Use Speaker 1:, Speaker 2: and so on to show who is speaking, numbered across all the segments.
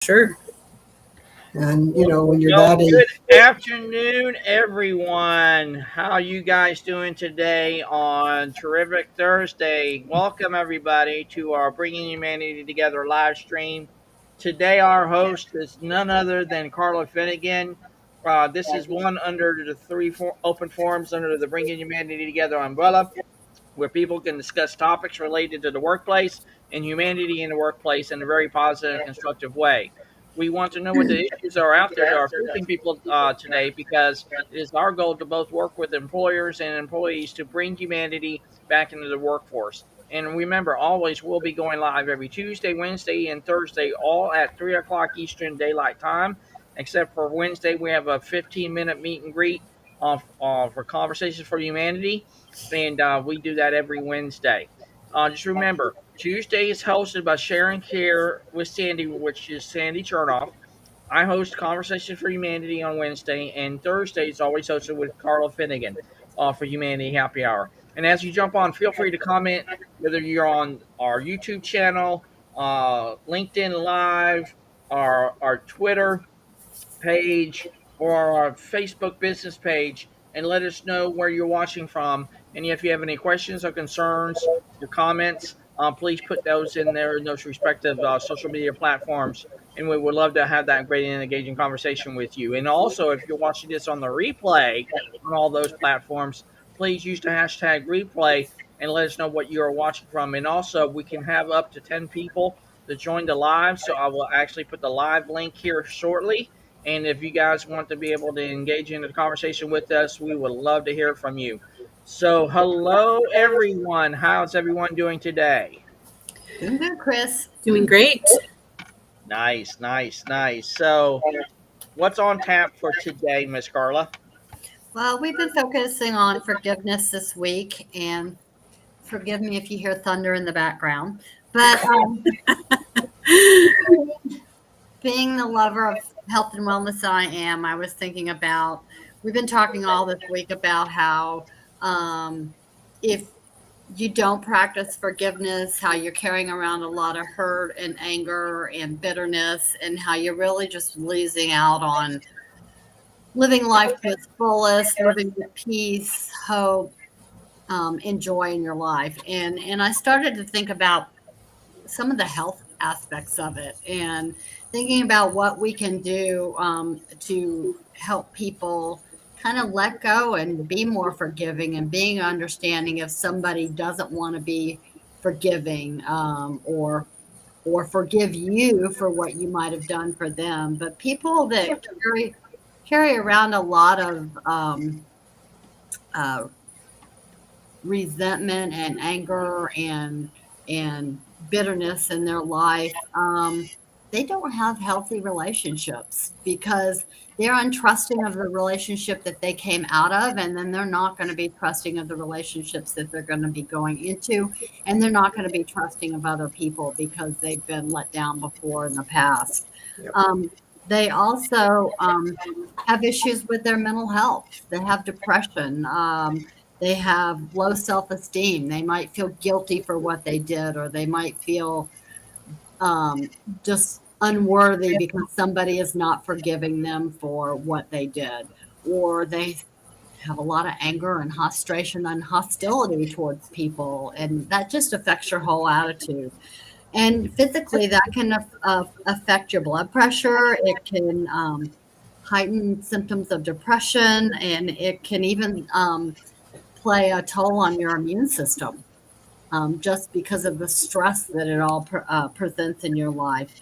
Speaker 1: Sure.
Speaker 2: And, when you're
Speaker 3: Well,
Speaker 2: that age.
Speaker 3: good afternoon, everyone. How are you guys doing today on Terrific Thursday? Welcome, everybody, to our Bringing Humanity Together live stream. Today, our host is none other than Carla Fedgian. This is one under the open forums under the Bringing Humanity Together umbrella, where people can discuss topics related to the workplace and humanity in the workplace in a very positive and constructive way. We want to know what the issues are out there that are affecting people today, because it is our goal to both work with employers and employees to bring humanity back into the workforce. And remember, always we'll be going live every Tuesday, Wednesday, and Thursday, all at 3 o'clock Eastern Daylight Time. Except for Wednesday, we have a 15-minute meet and greet for Conversations for Humanity, and we do that every Wednesday. Just remember, Tuesday is hosted by Sharon Care with Sandy, which is Sandy Chernoff. I host Conversation for Humanity on Wednesday, and Thursday is always hosted with Carla Finnegan for Humanity Happy Hour. And as you jump on, feel free to comment, whether you're on our YouTube channel, LinkedIn Live, our Twitter page, or our Facebook business page, and let us know where you're watching from. And if you have any questions or concerns or comments, please put those in there in those respective social media platforms. And we would love to have that great and engaging conversation with you. And also, if you're watching this on the replay on all those platforms, please use the hashtag replay and let us know what you're watching from. And also, we can have up to 10 people to join the live. So I will actually put the live link here shortly, and if you guys want to be able to engage in the conversation with us, we would love to hear from you. So, hello, everyone. How's everyone doing today?
Speaker 4: Doing good, Chris.
Speaker 1: Doing great.
Speaker 3: Nice, nice, nice. So, what's on tap for today, Miss Carla?
Speaker 4: Well, we've been focusing on forgiveness this week, and forgive me if you hear thunder in the background. But being the lover of health and wellness that I am, I was thinking about, we've been talking all this week about how if you don't practice forgiveness, how you're carrying around a lot of hurt and anger and bitterness, and how you're really just losing out on living life to its fullest, living with peace, hope, and joy in your life. And I started to think about some of the health aspects of it, and thinking about what we can do to help people kind of let go and be more forgiving, and being understanding if somebody doesn't want to be forgiving, or forgive you for what you might have done for them. But people that carry around a lot of resentment and anger and bitterness in their life, they don't have healthy relationships, because they're untrusting of the relationship that they came out of, and then they're not going to be trusting of the relationships that they're going to be going into, and they're not going to be trusting of other people because they've been let down before in the past.
Speaker 2: Yep.
Speaker 4: They also have issues with their mental health. They have depression. They have low self-esteem. They might feel guilty for what they did, or they might feel just unworthy because somebody is not forgiving them for what they did, or they have a lot of anger and frustration and hostility towards people, and that just affects your whole attitude. And physically, that can affect your blood pressure. It can heighten symptoms of depression, and it can even play a toll on your immune system, just because of the stress that it all presents in your life.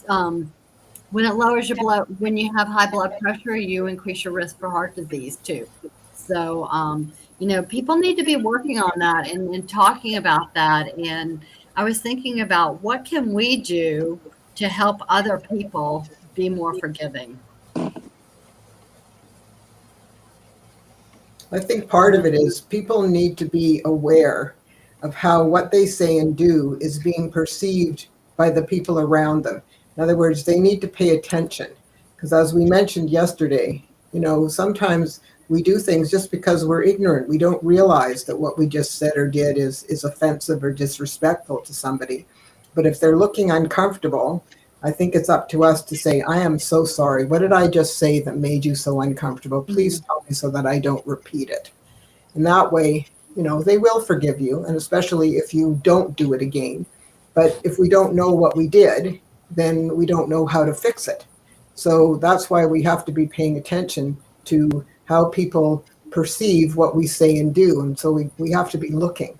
Speaker 4: When it lowers your blood, when you have high blood pressure, you increase your risk for heart disease too. So, people need to be working on that and talking about that. And I was thinking about, what can we do to help other people be more forgiving?
Speaker 2: I think part of it is people need to be aware of how what they say and do is being perceived by the people around them. In other words, they need to pay attention, because as we mentioned yesterday, sometimes we do things just because we're ignorant. We don't realize that what we just said or did is offensive or disrespectful to somebody. But if they're looking uncomfortable, I think it's up to us to say, I am so sorry. What did I just say that made you so uncomfortable? Please tell me so that I don't repeat it. And that way, they will forgive you, and especially if you don't do it again. But if we don't know what we did, then we don't know how to fix it. So that's why we have to be paying attention to how people perceive what we say and do. And so we have to be looking.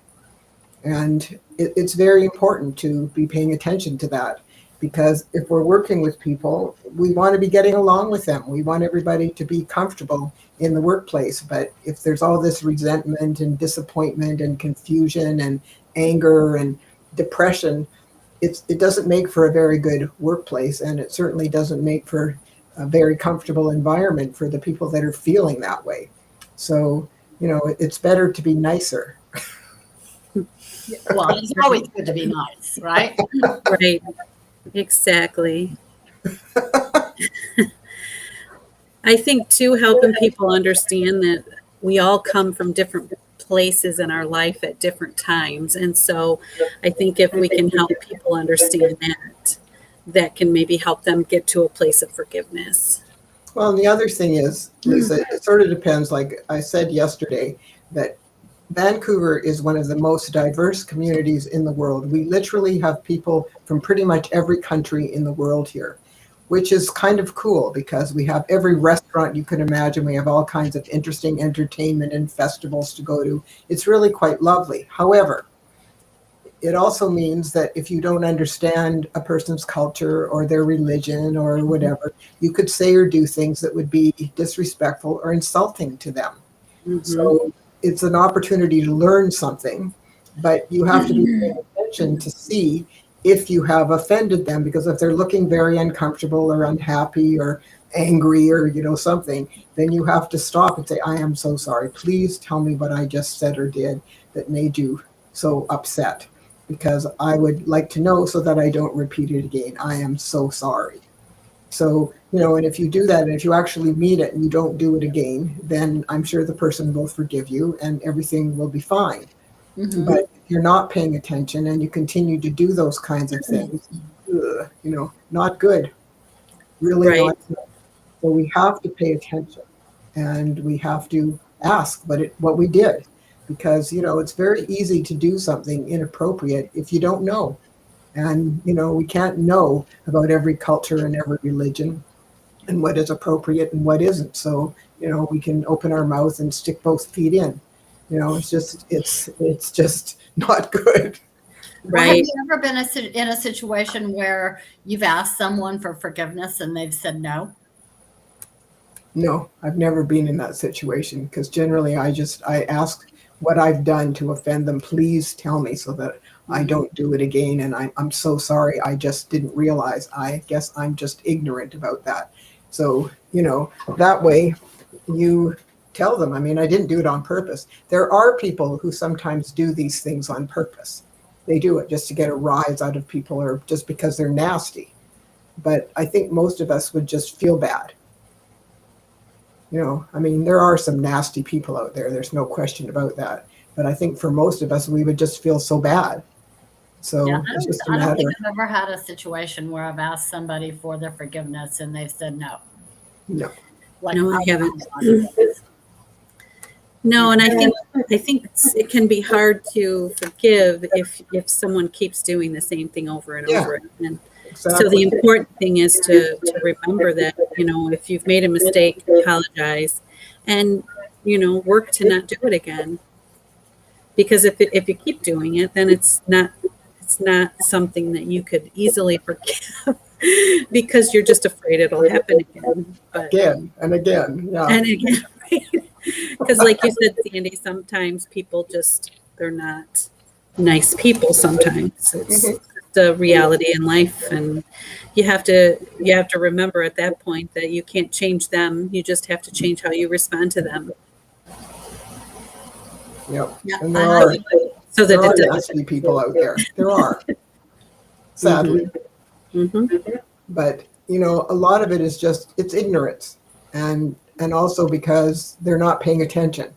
Speaker 2: And it's very important to be paying attention to that, because if we're working with people, we want to be getting along with them. We want everybody to be comfortable in the workplace. But if there's all this resentment and disappointment and confusion and anger and depression, it doesn't make for a very good workplace, and it certainly doesn't make for a very comfortable environment for the people that are feeling that way. So, it's better to be nicer.
Speaker 4: Well, it's always good to be nice, right?
Speaker 1: Right. Exactly. I think too, helping people understand that we all come from different places in our life at different times. And so I think if we can help people understand that can maybe help them get to a place of forgiveness.
Speaker 2: Well, and the other thing is, Lisa, it sort of depends. Like I said yesterday, that Vancouver is one of the most diverse communities in the world. We literally have people from pretty much every country in the world here, which is kind of cool because we have every restaurant you can imagine. We have all kinds of interesting entertainment and festivals to go to. It's really quite lovely. However, it also means that if you don't understand a person's culture or their religion or whatever, you could say or do things that would be disrespectful or insulting to them. Mm-hmm. So it's an opportunity to learn something, but you have to be paying attention to see if you have offended them, because if they're looking very uncomfortable or unhappy or angry or something, then you have to stop and say, I am so sorry. Please tell me what I just said or did that made you so upset, because I would like to know so that I don't repeat it again. I am so sorry. So, and if you do that, and if you actually mean it and you don't do it again, then I'm sure the person will forgive you and everything will be fine. Mm-hmm. But if you're not paying attention and you continue to do those kinds of things, not good. Really right. Not good. So we have to pay attention and we have to ask what we did, because, it's very easy to do something inappropriate if you don't know. And, we can't know about every culture and every religion and what is appropriate and what isn't. So, we can open our mouth and stick both feet in. It's just not good.
Speaker 4: Right. Have you ever been in a situation where you've asked someone for forgiveness and they've said no?
Speaker 2: No, I've never been in that situation, because generally I ask what I've done to offend them. Please tell me so that I don't do it again. And I'm so sorry. I just didn't realize. I guess I'm just ignorant about that. So, that way you tell them, I didn't do it on purpose. There are people who sometimes do these things on purpose. They do it just to get a rise out of people or just because they're nasty. But I think most of us would just feel bad. There are some nasty people out there. There's no question about that. But I think for most of us, we would just feel so bad. So
Speaker 4: yeah,
Speaker 2: it's just
Speaker 4: I don't think I've ever had a situation where I've asked somebody for their forgiveness and they've said no.
Speaker 2: No.
Speaker 1: No, I haven't. No, and I think it can be hard to forgive if someone keeps doing the same thing over and over again. Exactly. So the important thing is to remember that, if you've made a mistake, apologize and, work to not do it again. Because if you keep doing it, then it's not something that you could easily forgive because you're just afraid it'll happen again. But,
Speaker 2: again and again. Yeah.
Speaker 1: And again, right? Because like you said, Sandy, sometimes people they're not nice people sometimes. It's the reality in life, and you have to remember at that point that you can't change them. You just have to change how you respond to them.
Speaker 2: Yep. And there are nasty people out there. There are, sadly. Mm-hmm. But a lot of it is it's ignorance, and also because they're not paying attention.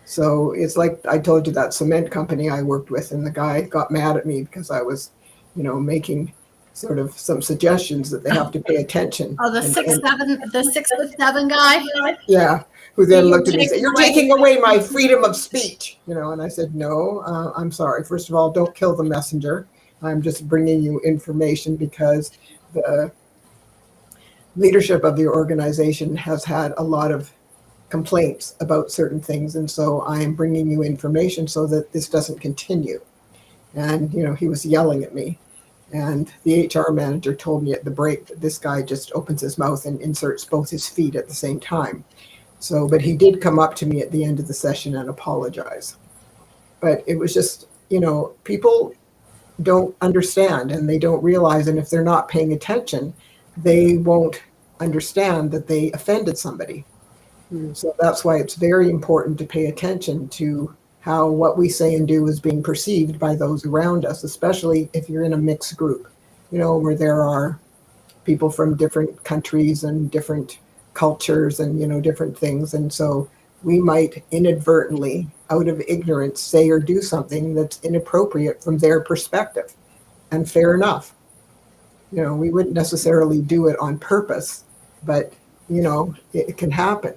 Speaker 2: So it's like I told you, that cement company I worked with, and the guy got mad at me because I was making sort of some suggestions that they have to pay attention.
Speaker 4: Oh, the 6'7" guy.
Speaker 2: Yeah, who then
Speaker 4: You're
Speaker 2: looked at me and said,
Speaker 4: taking
Speaker 2: "You're
Speaker 4: away-
Speaker 2: taking away my freedom of speech." And I said, "No, I'm sorry. First of all, don't kill the messenger. I'm just bringing you information because the leadership of the organization has had a lot of complaints about certain things, and so I'm bringing you information so that this doesn't continue." And he was yelling at me, and the HR manager told me at the break that this guy just opens his mouth and inserts both his feet at the same time. So, but he did come up to me at the end of the session and apologize. But it was just, people don't understand and they don't realize, and if they're not paying attention, they won't understand that they offended somebody. So that's why it's very important to pay attention to how what we say and do is being perceived by those around us, especially if you're in a mixed group, where there are people from different countries and different cultures and, different things. And so we might inadvertently, out of ignorance, say or do something that's inappropriate from their perspective. And fair enough. We wouldn't necessarily do it on purpose, but, it can happen.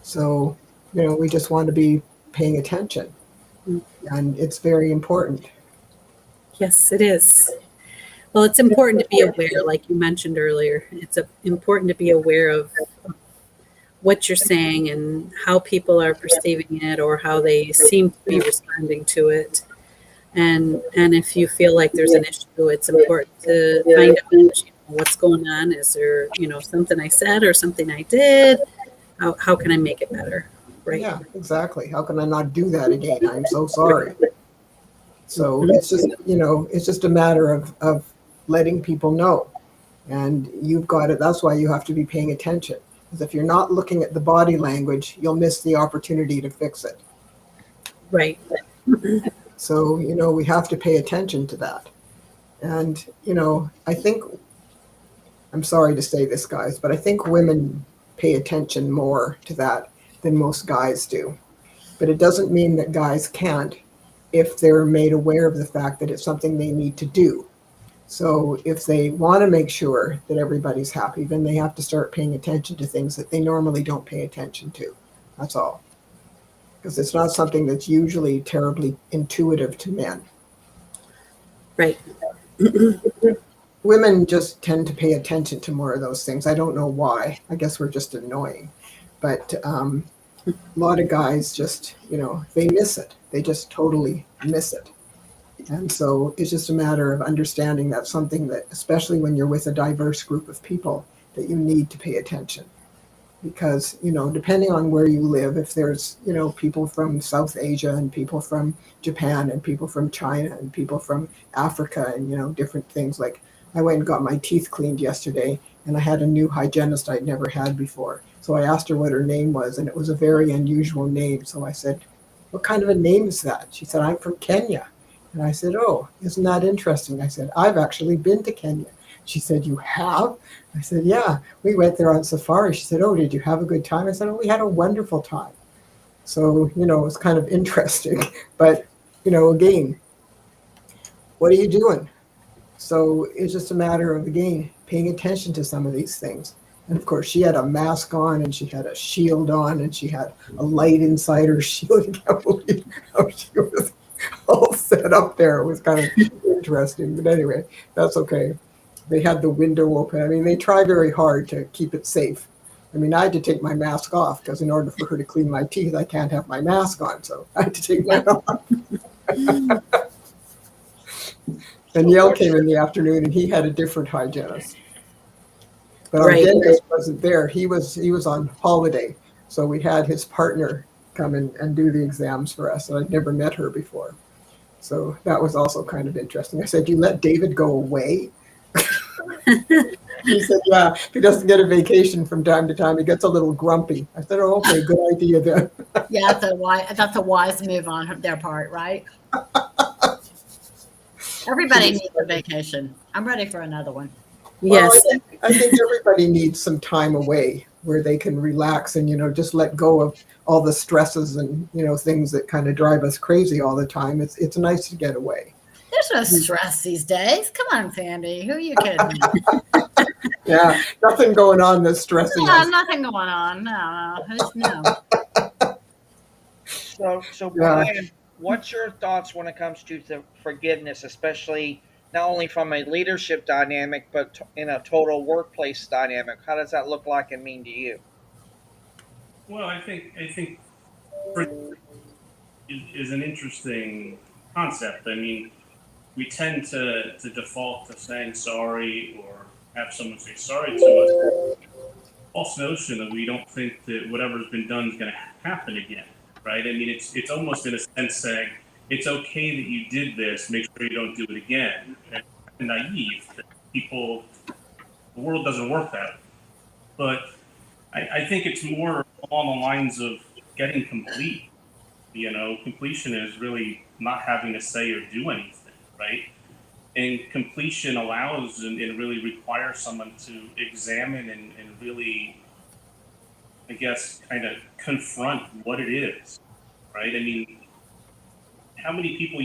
Speaker 2: So, we just want to be paying attention. And it's very important.
Speaker 1: Yes, it is. Well, it's important to be aware, like you mentioned earlier. It's important to be aware of what you're saying and how people are perceiving it or how they seem to be responding to it. And if you feel like there's an issue, it's important to find out what's going on. Is there, something I said or something I did? How can I make it better? Right.
Speaker 2: Yeah, exactly. How can I not do that again? I'm so sorry. So it's just, it's just a matter of letting people know. And you've got it. That's why you have to be paying attention. Because if you're not looking at the body language, you'll miss the opportunity to fix it.
Speaker 1: Right.
Speaker 2: So, we have to pay attention to that. And, I think, I'm sorry to say this, guys, but I think women pay attention more to that than most guys do. But it doesn't mean that guys can't if they're made aware of the fact that it's something they need to do. So if they want to make sure that everybody's happy, then they have to start paying attention to things that they normally don't pay attention to. That's all. Because it's not something that's usually terribly intuitive to men.
Speaker 1: Right.
Speaker 2: Women just tend to pay attention to more of those things. I don't know why. I guess we're just annoying. But a lot of guys just, they miss it. They just totally miss it. And so it's just a matter of understanding that's something that, especially when you're with a diverse group of people, that you need to pay attention. Because, depending on where you live, if there's, people from South Asia and people from Japan and people from China and people from Africa and, different things. Like I went and got my teeth cleaned yesterday and I had a new hygienist I'd never had before. So I asked her what her name was, and it was a very unusual name. So I said, "What kind of a name is that?" She said, "I'm from Kenya." And I said, "Oh, isn't that interesting?" I said, "I've actually been to Kenya." She said, "You have?" I said, "Yeah, we went there on safari." She said, "Oh, did you have a good time?" I said, "Oh, we had a wonderful time." So, it's kind of interesting. But, again, what are you doing? So it's just a matter of, again, paying attention to some of these things. And of course, she had a mask on and she had a shield on and she had a light inside her shield. I can't believe how she was all set up there. It was kind of interesting. But anyway, that's okay. They had the window open. I mean, they try very hard to keep it safe. I mean, I had to take my mask off because in order for her to clean my teeth, I can't have my mask on. So I had to take mine off. And Yale came in the afternoon and he had a different hygienist. But our dentist wasn't there. He was on holiday. So we had his partner come in and do the exams for us. And I'd never met her before. So that was also kind of interesting. I said, "You let David go away?" He said, "Yeah, if he doesn't get a vacation from time to time, he gets a little grumpy." I said, "Oh, okay, good idea then."
Speaker 4: Yeah, that's a wise move on their part, right? Everybody needs a vacation. I'm ready for another one.
Speaker 1: Yes.
Speaker 2: Well, I think everybody needs some time away where they can relax and, just let go of all the stresses and, things that kind of drive us crazy all the time. It's nice to get away.
Speaker 4: There's no stress these days. Come on, Sandy. Who are you kidding?
Speaker 2: Yeah, nothing going on that's stressing
Speaker 4: Yeah,
Speaker 2: us.
Speaker 4: nothing going on. No.
Speaker 3: So
Speaker 2: Yeah.
Speaker 3: Brian, what's your thoughts when it comes to the forgiveness, especially not only from a leadership dynamic, but in a total workplace dynamic? How does that look like and mean to you?
Speaker 5: Well, I think for is an interesting concept. I mean, we tend to default to saying sorry or have someone say sorry to us. False notion that we don't think that whatever's been done is going to happen again, right? I mean, it's almost in a sense saying it's okay that you did this. Make sure you don't do it again. And naive that people, the world doesn't work that way. But I think it's more along the lines of getting complete. Completion is really not having to say or do anything, right? And completion allows and really requires someone to examine and really, I guess, kind of confront what it is, right? I mean, how many people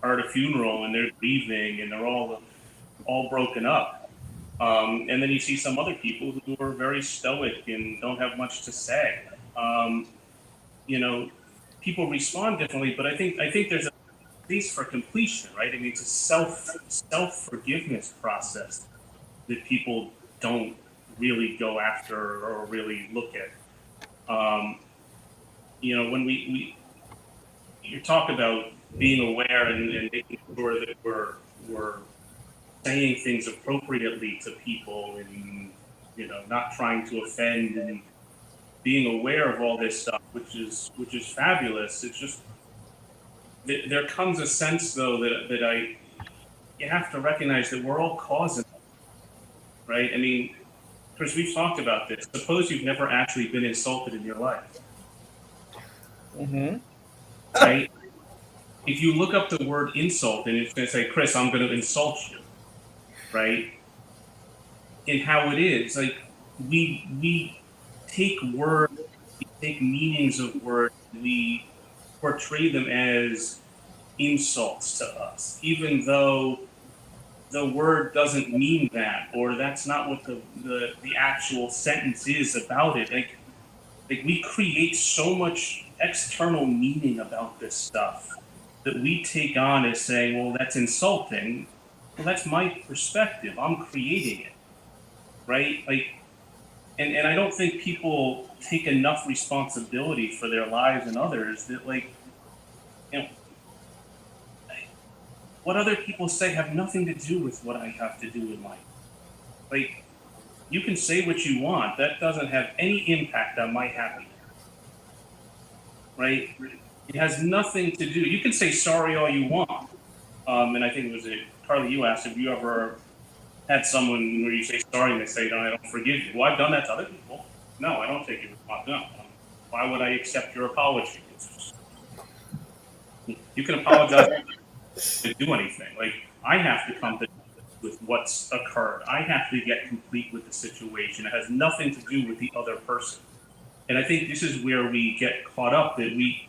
Speaker 5: are at a funeral and they're grieving and they're all broken up, and then you see some other people who are very stoic and don't have much to say. Um, you know, People respond differently, but I think there's a space for completion, right? I mean, it's a self forgiveness process that people don't really go after or really look at. Um, when we you talk about being aware and making sure that we're saying things appropriately to people and not trying to offend and being aware of all this stuff, which is fabulous. It's just there comes a sense though that you have to recognize that we're all causing, right? I mean, Chris, we've talked about this. Suppose you've never actually been insulted in your life,
Speaker 3: Mm-hmm.
Speaker 5: right? If you look up the word insult and it's going to say, Chris, I'm going to insult you, right? And how it is, like we take words, we take meanings of words, we portray them as insults to us, even though the word doesn't mean that, or that's not what the actual sentence is about it. Like we create so much external meaning about this stuff that we take on as saying, well, that's insulting. Well, that's my perspective. I'm creating it, right? And I don't think people take enough responsibility for their lives and others that you know, what other people say have nothing to do with what I have to do in life. Like, you can say what you want. That doesn't have any impact on my happiness, right? It has nothing to do. You can say sorry all you want. And I think it was Carly, you asked if you ever had someone where you say sorry and they say, no, I don't forgive you. Well, I've done that to other people. No, I don't take your responsibility. No. Why would I accept your apology? You can apologize to do anything. Like, I have to come to with what's occurred. I have to get complete with the situation. It has nothing to do with the other person. And I think this is where we get caught up, that we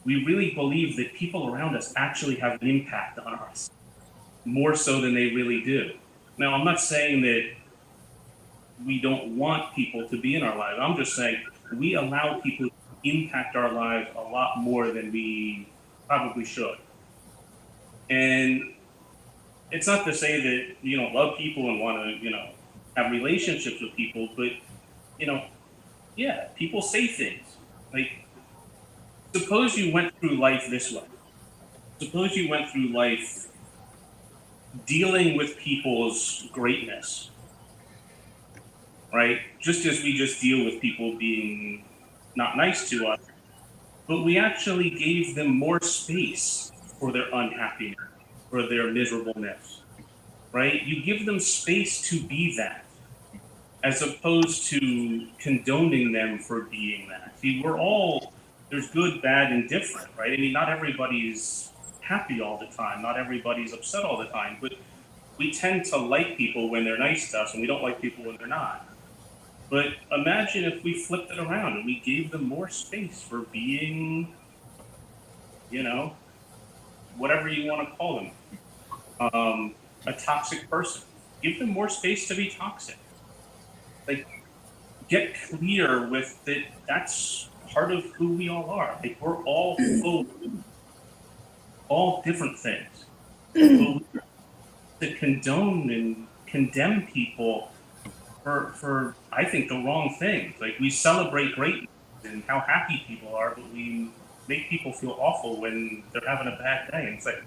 Speaker 5: really believe that people around us actually have an impact on us, more so than they really do. Now, I'm not saying that we don't want people to be in our lives. I'm just saying we allow people to impact our lives a lot more than we probably should. And it's not to say that you don't love people and want to, have relationships with people, but yeah, people say things. Like, suppose you went through life this way. Suppose you went through life dealing with people's greatness, right? Just as we just deal with people being not nice to us, but we actually gave them more space for their unhappiness, for their miserableness, right? You give them space to be that, as opposed to condoning them for being that. See, there's good, bad, and different, right? I mean, not everybody's happy all the time, not everybody's upset all the time, but we tend to like people when they're nice to us, and we don't like people when they're not. But imagine if we flipped it around and we gave them more space for being, you know, whatever you want to call them, a toxic person. Give them more space to be toxic. Like, get clear with that. That's part of who we all are. Like, we're all full, all different things. But to condone and condemn people for I think the wrong things. Like, we celebrate greatness and how happy people are, but we make people feel awful when they're having a bad day. And it's like,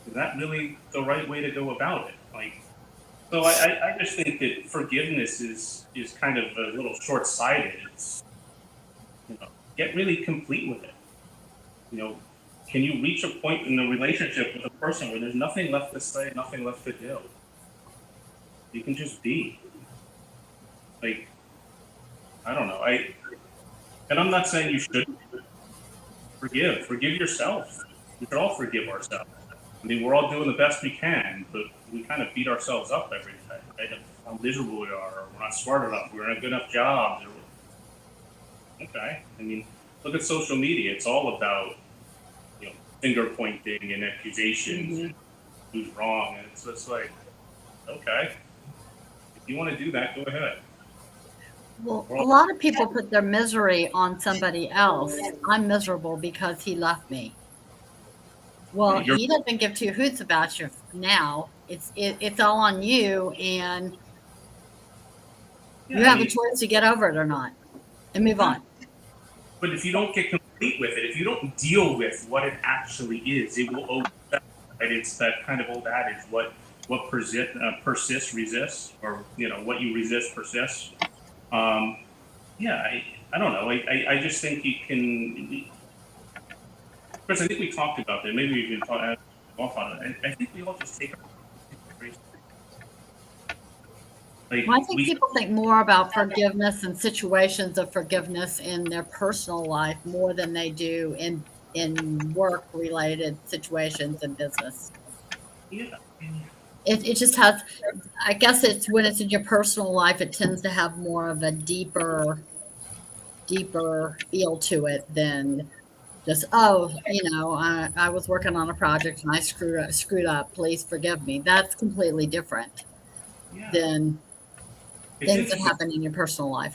Speaker 5: is that really the right way to go about it? Like, so I just think that forgiveness is kind of a little short sighted. It's, get really complete with it. Can you reach a point in the relationship with a person where there's nothing left to say, nothing left to do? You can just be. Like, I don't know. And I'm not saying you shouldn't forgive. Forgive yourself. We should all forgive ourselves. I mean, we're all doing the best we can, but we kind of beat ourselves up every day, right? Of how miserable we are, or we're not smart enough, we're not good enough jobs. Okay. I mean, look at social media. It's all about, finger pointing and accusations and who's wrong. And it's just like, okay, if you want to do that, go ahead.
Speaker 4: Well, a lot of people put their misery on somebody else. I'm miserable because he left me. Well, he doesn't give two hoots about you now. It's all on you, and you have a choice to get over it or not and move on.
Speaker 5: But if you don't get complete with it, if you don't deal with what it actually is, it will overstep. Right? It's that kind of old adage: what persists resists, or what you resist persists. I don't know. I just think you can. Chris, I think we talked about that. Maybe we can talk off on it. I think we all just take.
Speaker 4: Well, I think people think more about forgiveness and situations of forgiveness in their personal life more than they do in work-related situations in business.
Speaker 5: Yeah.
Speaker 4: It just has, I guess it's when it's in your personal life, it tends to have more of a deeper feel to it than just, I was working on a project and I screwed up. Please forgive me. That's completely different than things that happen in your personal life.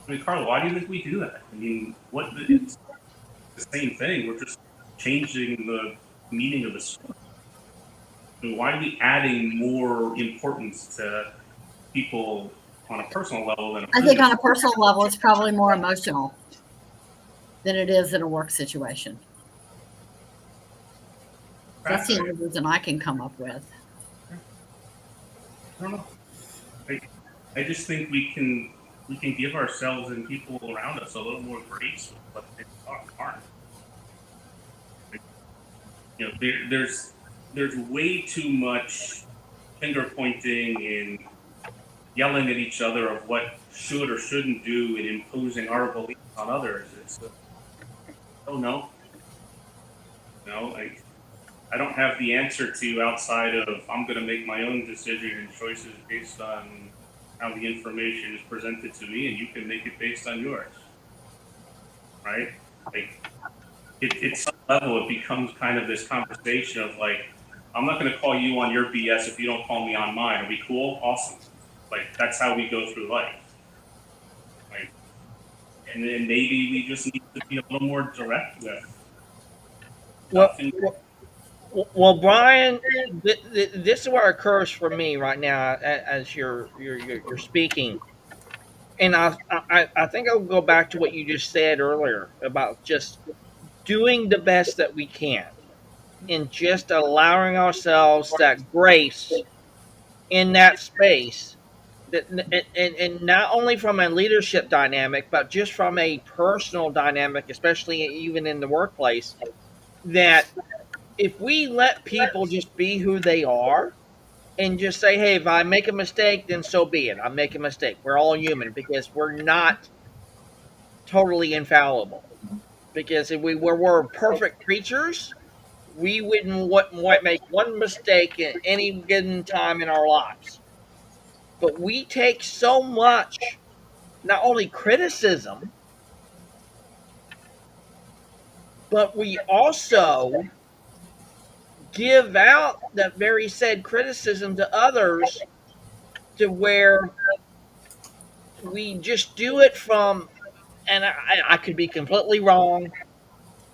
Speaker 5: I mean, Carla, why do you think we do that? I mean, it's the same thing. We're just changing the meaning of the story. I mean, why are we adding more importance to people on a personal level than
Speaker 4: I think on a personal level, it's probably more emotional than it is in a work situation. That's the only reason I can come up with.
Speaker 5: I don't know. I just think we can give ourselves and people around us a little more grace with what they aren't. There's way too much finger pointing and yelling at each other of what should or shouldn't do and imposing our beliefs on others. It's no. I don't have the answer to you outside of I'm going to make my own decision and choices based on how the information is presented to me, and you can make it based on yours. Right? Like, at some level, it becomes kind of this conversation of like, I'm not going to call you on your BS if you don't call me on mine. Are we cool? Awesome. Like, that's how we go through life. Like, and then maybe we just need to be a little more direct with.
Speaker 3: Well, Brian, this is what occurs for me right now as you're speaking, and I think I'll go back to what you just said earlier about just doing the best that we can, and just allowing ourselves that grace in that space. And not only from a leadership dynamic, but just from a personal dynamic, especially even in the workplace, that if we let people just be who they are and just say, hey, if I make a mistake, then so be it. I make a mistake. We're all human because we're not totally infallible. Because if we were perfect creatures, we wouldn't make one mistake at any given time in our lives. But we take so much, not only criticism, but we also give out that very said criticism to others, to where we just do it from, and I could be completely wrong,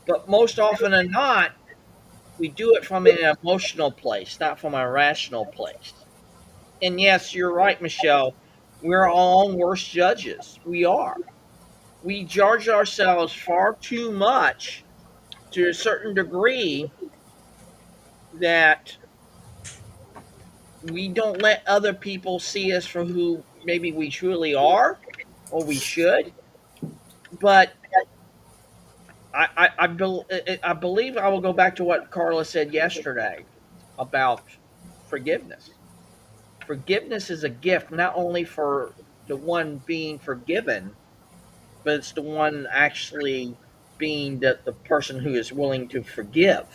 Speaker 3: but most often than not, we do it from an emotional place, not from a rational place. And yes, you're right, Michelle. We're our own worst judges. We are. We judge ourselves far too much, to a certain degree, that we don't let other people see us for who maybe we truly are, or we should. But I believe I will go back to what Carla said yesterday about forgiveness. Forgiveness is a gift, not only for the one being forgiven, but it's the one actually being the person who is willing to forgive.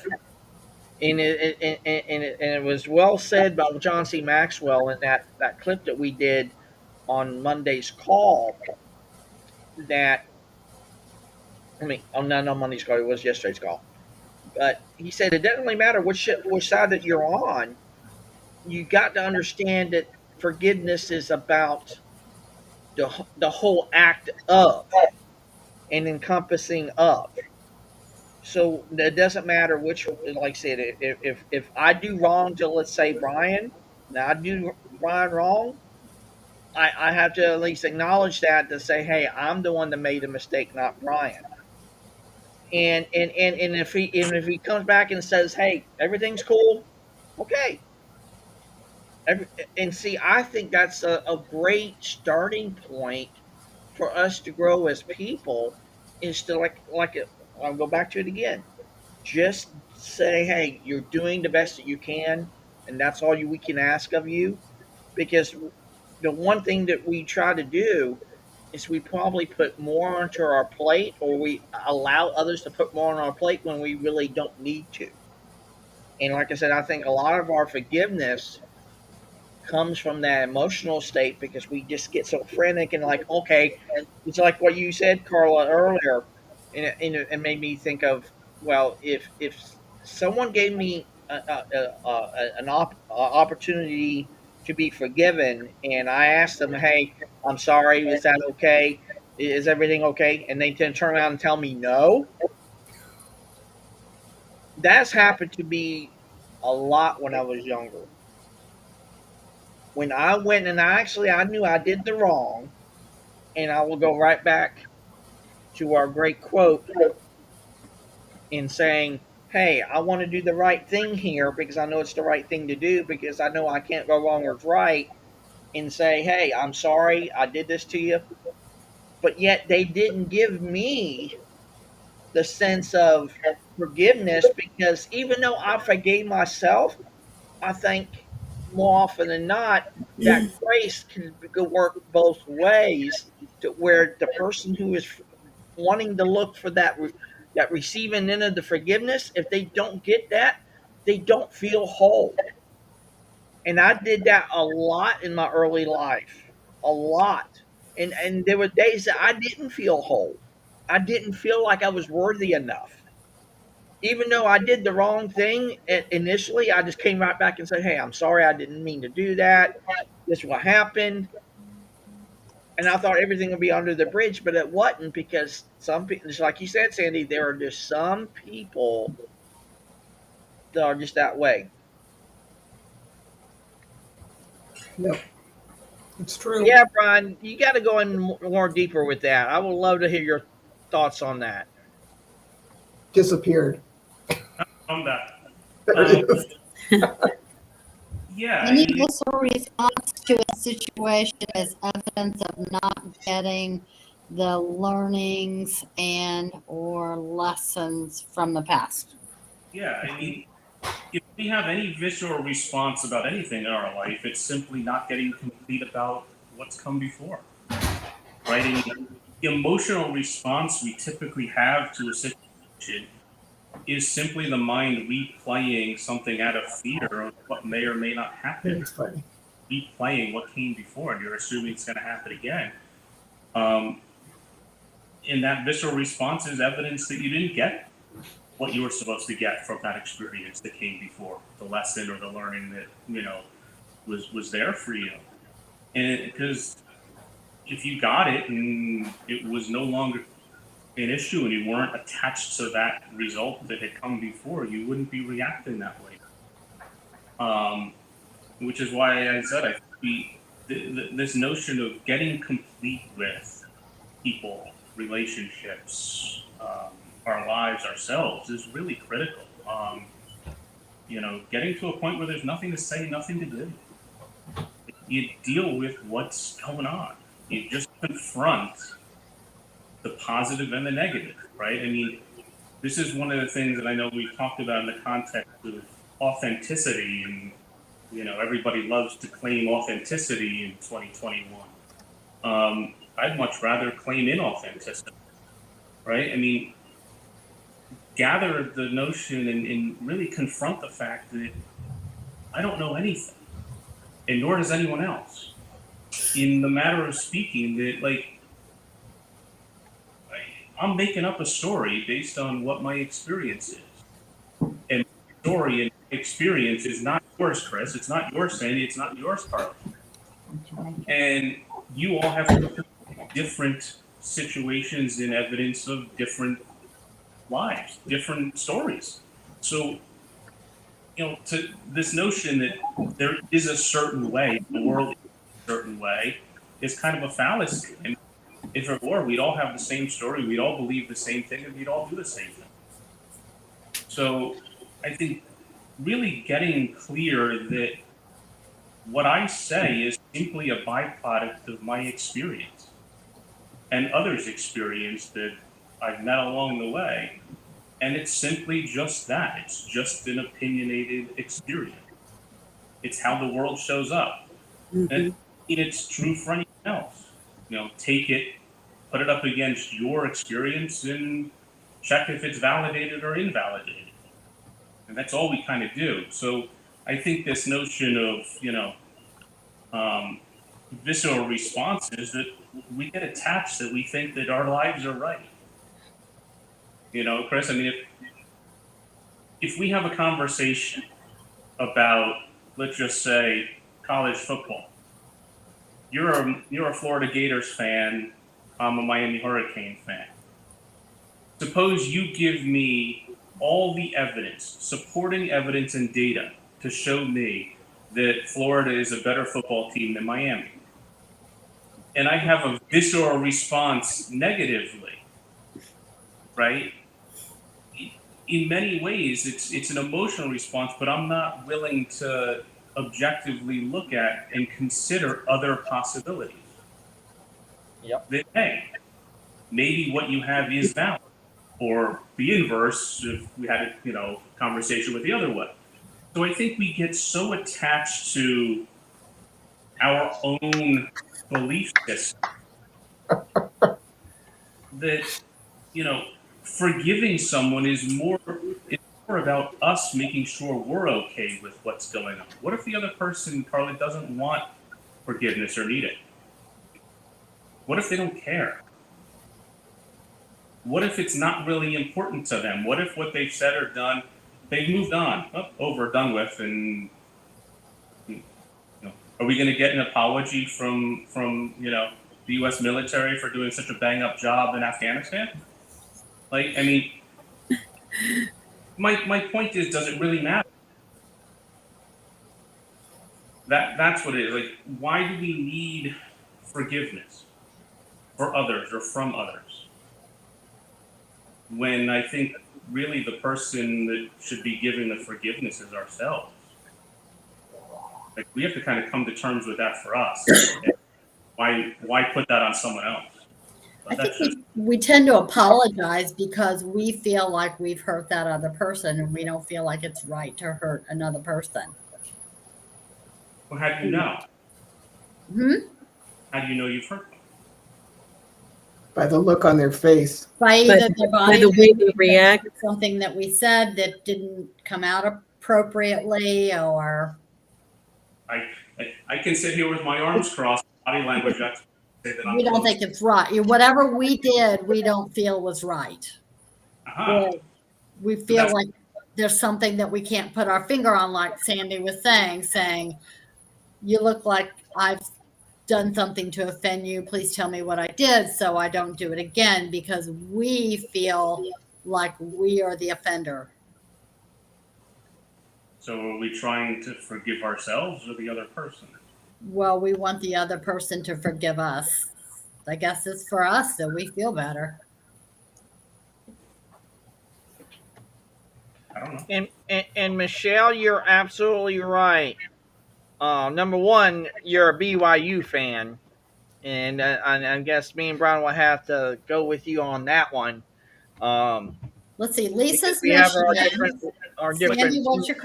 Speaker 3: And it was well said by John C. Maxwell in that clip that we did on Monday's call. That, I mean, oh, no, not Monday's call. It was yesterday's call. But he said it doesn't really matter which side that you're on. You got to understand that forgiveness is about the whole act of, and encompassing of. So it doesn't matter which, like I said, if I do wrong to, let's say, Brian, now I do Brian wrong, I have to at least acknowledge that, to say, hey, I'm the one that made a mistake, not Brian. And if he comes back and says, hey, everything's cool, okay. Every, and see, I think that's a great starting point for us to grow as people, is to, I'll go back to it again. Just say, hey, you're doing the best that you can, and that's all we can ask of you. Because the one thing that we try to do is we probably put more onto our plate, or we allow others to put more on our plate when we really don't need to. And like I said, I think a lot of our forgiveness comes from that emotional state, because we just get so frantic and like, okay, it's like what you said, Carla, earlier, and it made me think of, well, if someone gave me opportunity to be forgiven, and I asked them, hey, I'm sorry, is that okay? Is everything okay? And they then turn around and tell me no. That's happened to me a lot when I was younger. When I went and I knew I did the wrong, and I will go right back to our great quote in saying, hey, I want to do the right thing here, because I know it's the right thing to do, because I know I can't go wrong or right, and say, hey, I'm sorry I did this to you. But yet they didn't give me the sense of forgiveness, because even though I forgave myself, I think more often than not, that grace can go work both ways, to where the person who is wanting to look for that receiving end of the forgiveness, if they don't get that, they don't feel whole. And I did that a lot in my early life, a lot. And there were days that I didn't feel whole. I didn't feel like I was worthy enough. Even though I did the wrong thing initially, I just came right back and said, hey, I'm sorry, I didn't mean to do that. This is what happened. And I thought everything would be under the bridge, but it wasn't, because some people, just like you said, Sandy, there are just some people that are just that way.
Speaker 2: Yep. It's true.
Speaker 3: Yeah, Brian, you got to go in more deeper with that. I would love to hear your thoughts on that.
Speaker 2: Disappeared.
Speaker 5: I'm back.
Speaker 2: There it is.
Speaker 5: Yeah, I
Speaker 4: Any
Speaker 5: mean,
Speaker 4: visceral response to a situation is evidence of not getting the learnings and or lessons from the past.
Speaker 5: yeah, I mean, if we have any visceral response about anything in our life, it's simply not getting complete about what's come before, right? I mean, the emotional response we typically have to a situation is simply the mind replaying something out of fear of what may or may not happen.
Speaker 2: It's funny.
Speaker 5: Replaying what came before, and you're assuming it's going to happen again. And that visceral response is evidence that you didn't get what you were supposed to get from that experience that came before, the lesson or the learning that, was there for you. And because if you got it and it was no longer an issue and you weren't attached to that result that had come before, you wouldn't be reacting that way. Which is why I said this notion of getting complete with people, relationships, our lives, ourselves is really critical. Getting to a point where there's nothing to say, nothing to do. You deal with what's going on. You just confront the positive and the negative, right? I mean, this is one of the things that I know we've talked about in the context of authenticity, and everybody loves to claim authenticity in 2021. I'd much rather claim inauthenticity, right? I mean, gather the notion and really confront the fact that I don't know anything, and nor does anyone else. In the matter of speaking, that I'm making up a story based on what my experience is. And story and experience is not yours, Chris. It's not yours, Sandy. It's not yours, Carla. And you all have different situations and evidence of different lives, different stories. So, to this notion that there is a certain way, the world is a certain way, is kind of a fallacy. And if it were, we'd all have the same story, we'd all believe the same thing, and we'd all do the same thing. So I think really getting clear that what I say is simply a byproduct of my experience and others' experience that I've met along the way. And it's simply just that. It's just an opinionated experience. It's how the world shows up. Mm-hmm. And it's true for anyone else. Take it, put it up against your experience, and check if it's validated or invalidated. And that's all we kind of do. So I think this notion of, visceral responses, that we get attached, that we think that our lives are right. Chris, I mean, if we have a conversation about, let's just say, college football, you're a Florida Gators fan, I'm a Miami Hurricane fan. Suppose you give me all the evidence, supporting evidence and data to show me that Florida is a better football team than Miami. And I have a visceral response negatively, right? In many ways, it's an emotional response, but I'm not willing to objectively look at and consider other possibilities.
Speaker 3: Yep.
Speaker 5: That, hey, maybe what you have is valid, or the inverse if we had a conversation with the other way. So I think we get so attached to our own belief system that forgiving someone is more about us making sure we're okay with what's going on. What if the other person, Carla, doesn't want forgiveness or need it? What if they don't care? What if it's not really important to them? What if what they've said or done, they've moved on, over, done with, and are we going to get an apology from the U.S. military for doing such a bang-up job in Afghanistan? My point is, does it really matter? That's what it is. Why do we need forgiveness for others or from others, when I think really the person that should be giving the forgiveness is ourselves? We have to kind of come to terms with that for us. Why put that on someone else?
Speaker 4: I think we tend to apologize because we feel like we've hurt that other person, and we don't feel like it's right to hurt another person.
Speaker 5: Well, how do you know? How do you know you've hurt them?
Speaker 2: By the look on their face.
Speaker 4: By either their body,
Speaker 1: by the way they react.
Speaker 4: Something that we said that didn't come out appropriately, or
Speaker 5: I can sit here with my arms crossed, body language.
Speaker 4: We don't think it's right. Whatever we did, we don't feel was right.
Speaker 5: Uh-huh.
Speaker 4: we feel like there's something that we can't put our finger on, like Sandy was saying, you look like I've done something to offend you. Please tell me what I did so I don't do it again, because we feel like we are the offender.
Speaker 5: So are we trying to forgive ourselves or the other person?
Speaker 4: Well, we want the other person to forgive us. I guess it's for us so we feel better.
Speaker 5: I don't know.
Speaker 3: And Michelle, you're absolutely right. Number one, you're a BYU fan, and I guess me and Brian will have to go with you on that one.
Speaker 4: Let's see.
Speaker 3: Because
Speaker 4: Lisa's
Speaker 3: we have
Speaker 4: Michigan.
Speaker 3: our different.
Speaker 4: Sandy, what's your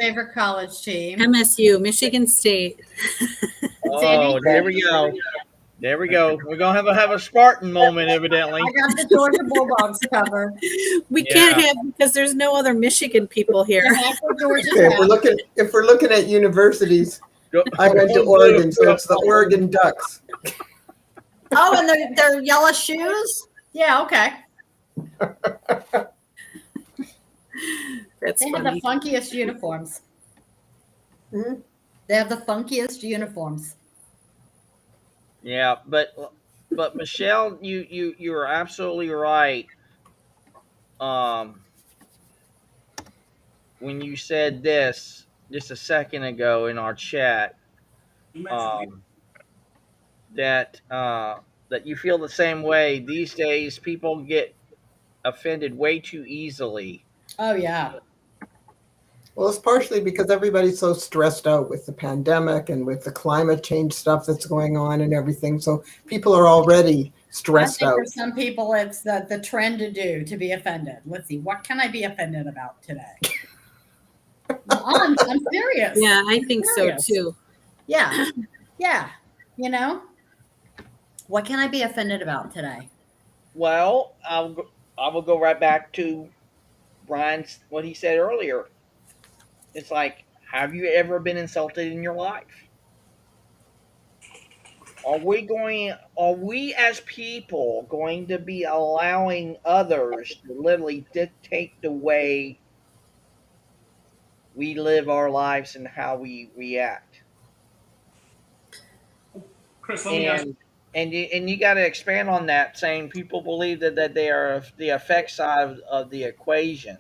Speaker 4: favorite college team?
Speaker 1: MSU, Michigan State.
Speaker 3: Oh, there we go. There we go. We're gonna have a Spartan moment, evidently.
Speaker 4: I got the Georgia Bulldogs covered.
Speaker 1: We can't have, because there's no other Michigan people here.
Speaker 2: Okay, if we're looking at universities, I went to Oregon, so it's the Oregon Ducks.
Speaker 4: Oh, and their yellow shoes? Yeah, okay.
Speaker 1: That's
Speaker 4: They
Speaker 1: funny.
Speaker 4: have the funkiest uniforms.
Speaker 2: Mhm.
Speaker 4: They have the funkiest uniforms.
Speaker 3: Yeah, but Michelle, you are absolutely right. When you said this just a second ago in our chat,
Speaker 5: You mentioned
Speaker 3: that that you feel the same way. These days, people get offended way too easily.
Speaker 4: Oh, yeah.
Speaker 2: Well, it's partially because everybody's so stressed out with the pandemic and with the climate change stuff that's going on and everything. So people are already stressed
Speaker 4: I think
Speaker 2: out.
Speaker 4: for some people, it's the trend to be offended. Let's see. What can I be offended about today? I'm serious.
Speaker 1: Yeah, I think so too.
Speaker 4: Yeah. Yeah. You know, what can I be offended about today?
Speaker 3: Well, I will go right back to Brian's what he said earlier. It's like, have you ever been insulted in your life? Are we as people going to be allowing others to literally dictate the way we live our lives and how we react?
Speaker 5: Chris, let me ask.
Speaker 3: And you got to expand on that, saying people believe that they are the effect side of the equation.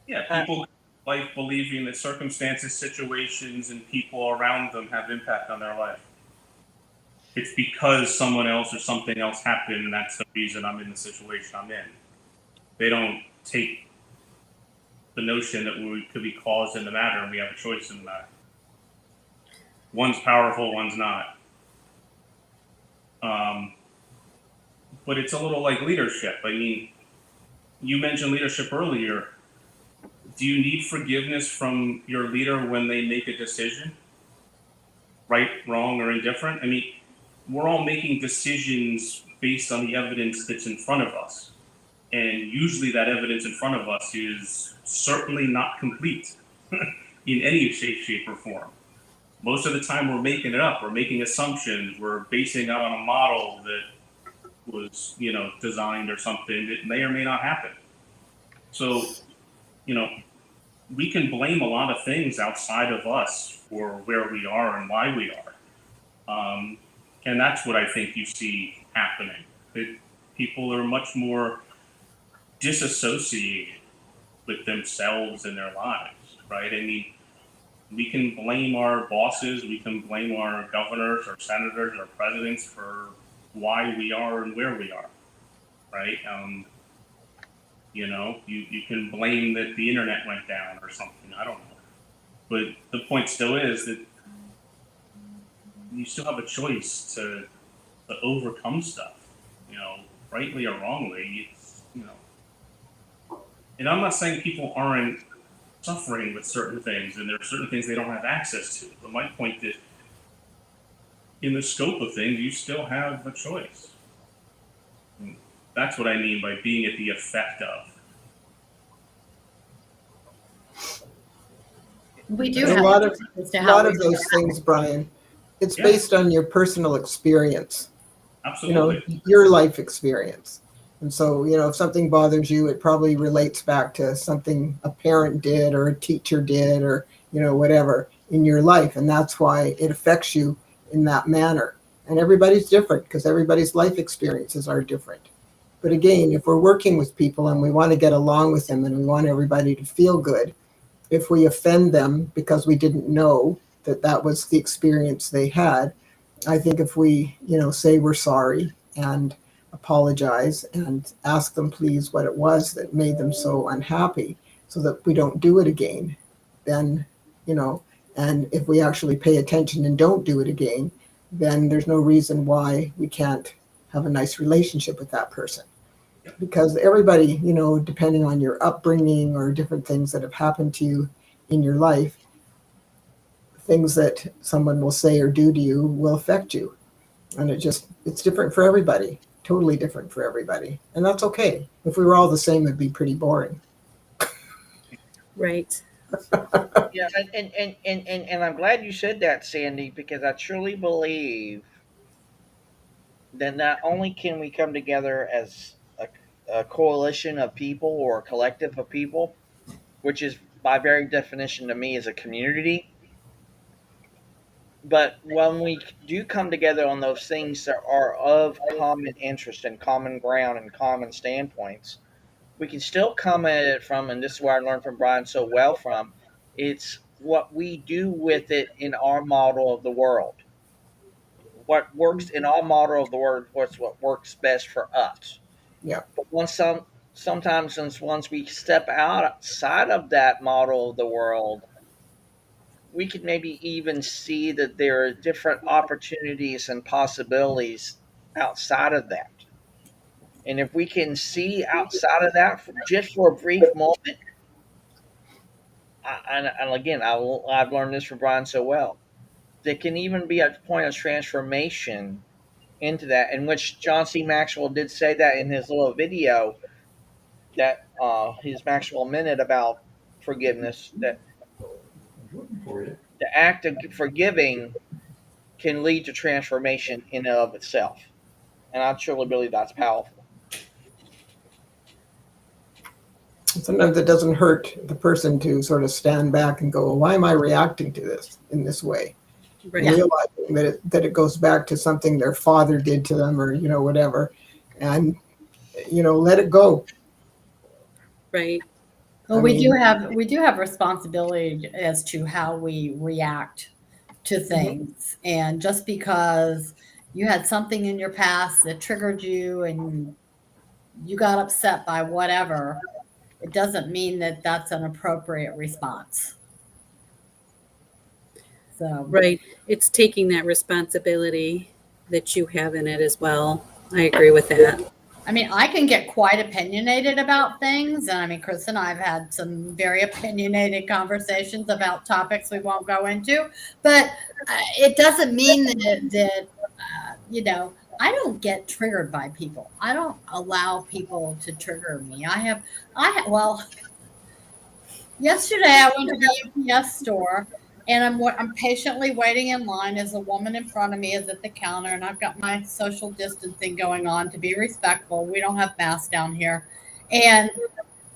Speaker 5: Yeah, people like believing that circumstances, situations, and people around them have impact on their life. It's because someone else or something else happened, and that's the reason I'm in the situation I'm in. They don't take the notion that we could be caused in the matter and we have a choice in the matter. One's powerful, one's not. But it's a little like leadership. I mean, you mentioned leadership earlier. Do you need forgiveness from your leader when they make a decision? Right, wrong, or indifferent? I mean, we're all making decisions based on the evidence that's in front of us. And usually that evidence in front of us is certainly not complete in any shape, or form. Most of the time we're making it up. We're making assumptions. We're basing it on a model that was, designed or something that may or may not happen. So, we can blame a lot of things outside of us for where we are and why we are. And that's what I think you see happening. That people are much more disassociated with themselves and their lives, right? I mean, we can blame our bosses, we can blame our governors, our senators, our presidents for why we are and where we are, right? You can blame that the internet went down or something, I don't know. But the point still is that you still have a choice to overcome stuff, rightly or wrongly. It's, and I'm not saying people aren't suffering with certain things and there are certain things they don't have access to. But my point is, in the scope of things, you still have a choice. And that's what I mean by being at the effect of.
Speaker 4: We do
Speaker 2: And
Speaker 4: have
Speaker 2: a lot of those things, Brian, it's based on your personal experience.
Speaker 5: Absolutely.
Speaker 2: Your life experience. And so, you know, if something bothers you, it probably relates back to something a parent did or a teacher did or, you know, whatever in your life. And that's why it affects you in that manner. And everybody's different because everybody's life experiences are different. But again, if we're working with people and we want to get along with them and we want everybody to feel good, if we offend them because we didn't know that that was the experience they had, I think if we, you know, say we're sorry and apologize and ask them please what it was that made them so unhappy so that we don't do it again, then, you know, and if we actually pay attention and don't do it again, then there's no reason why we can't have a nice relationship with that person. Because everybody, you know, depending on your upbringing or different things that have happened to you in your life, things that someone will say or do to you will affect you. And it's different for everybody, totally different for everybody. And that's okay. If we were all the same, it'd be pretty boring.
Speaker 1: Right.
Speaker 3: Yeah, and I'm glad you said that, Sandy, because I truly believe that not only can we come together as a coalition of people or a collective of people, which is by very definition to me is a community, but when we do come together on those things that are of common interest and common ground and common standpoints, we can still come at it from, and this is where I learned from Brian so well from, it's what we do with it in our model of the world. What works in our model of the world, what's what works best for us.
Speaker 2: Yeah.
Speaker 3: But sometimes once we step outside of that model of the world, we could maybe even see that there are different opportunities and possibilities outside of that. And if we can see outside of that just for a brief moment, and again, I've learned this from Brian so well, there can even be a point of transformation into that, in which John C. Maxwell did say that in his little video, that his Maxwell Minute about forgiveness, that the act of forgiving can lead to transformation in and of itself. And I truly believe that's powerful.
Speaker 2: Sometimes it doesn't hurt the person to sort of stand back and go, well, why am I reacting to this in this way?
Speaker 1: Right.
Speaker 2: And realizing that it goes back to something their father did to them or, you know, whatever. And, you know, let it go.
Speaker 1: Right.
Speaker 4: Well, we do have responsibility as to how we react to things. And just because you had something in your past that triggered you and you got upset by whatever, it doesn't mean that that's an appropriate response. So
Speaker 1: Right. It's taking that responsibility that you have in it as well. I agree with that.
Speaker 4: I mean, I can get quite opinionated about things. And I mean, Chris and I have had some very opinionated conversations about topics we won't go into. But it doesn't mean that you know, I don't get triggered by people. I don't allow people to trigger me. Well, yesterday I went to the UPS store. And I'm patiently waiting in line as a woman in front of me is at the counter, and I've got my social distancing going on to be respectful. We don't have masks down here. And